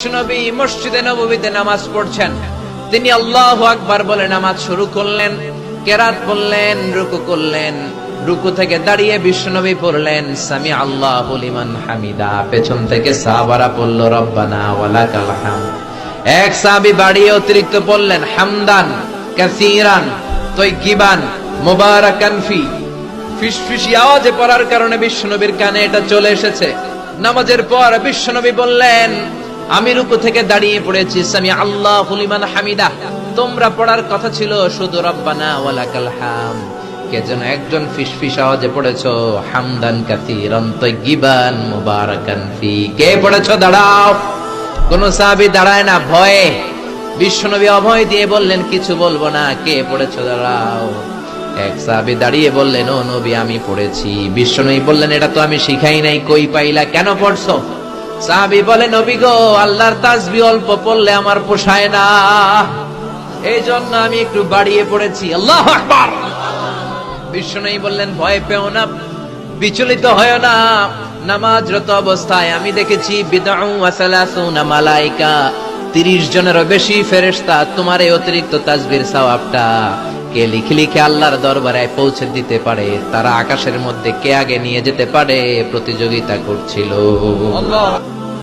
নবী মসজিদে নববীতে নামাজ পড়ছেন, তিনি আল্লাহু আকবার বলে নামাজ শুরু করলেন, কেরাত বললেন, রুকু করলেন, রুকু থেকে দাঁড়িয়ে বিশ্বনবী পড়লেন সামি আল্লাহু লিমান হামিদা, পেছন থেকে সাহাবারা পড়ল রব্বানা ওয়ালাকাল হামদ। এক সাহাবী বাড়িয়ে অতিরিক্ত বললেন হামদান কাসীরান তাইয়িবান মুবারাকান ফি, ফিসফিসি আওয়াজে পড়ার কারণে বিশ্বনবীর কানে এটা চলে এসেছে। নামাজের পর বিশ্বনবী বললেন আমি রুকু থেকে দাঁড়িয়ে পড়েছি সামি আল্লাহু লিমান হামিদা, তোমরা পড়ার কথা ছিল শুধু রব্বানা ওয়ালাকাল হামদ, কে যেন একজন ফিসফিস আওয়াজে পড়েছো হামদান কাসীরান তাইয়িবান মুবারাকান ফি। কে পড়েছো? দাঁড়াও। কোন সাহাবী দাঁড়ায় না ভয়ে। বিশ্বনবী অভয় দিয়ে বললেন কিছু বলবো না, কে পড়েছো? দাঁড়াও। এক সাহাবী দাঁড়িয়ে বললেন ও নবী আমি পড়েছি। বিশ্বনবী বললেন এটা তো আমি শিখাই নাই, কই পাইলা, কেন পড়ছো? সাহাবী বলে নবী গো, আল্লাহর তাসবিহ অল্প পড়লে আমার পোষায় না, এই জন্য আমি একটু বাড়িয়ে পড়েছি। আল্লাহু আকবার। বিশ্বনবী বললেন ভয় পেও না, বিচলিত হয় না, নামাজরত অবস্থায় আমি দেখেছি বিদউ ওয়া সালাসুনা মালায়েকা, 30 জনেরও বেশি ফেরেশতা তোমার এই অতিরিক্ত তাসবিহর সওয়াবটা কে লিখে লিখে আল্লাহর দরবারে পৌঁছে দিতে পারে, তারা আকাশের মধ্যে কে আগে নিয়ে যেতে পারে প্রতিযোগিতা করছিল। আল্লাহ।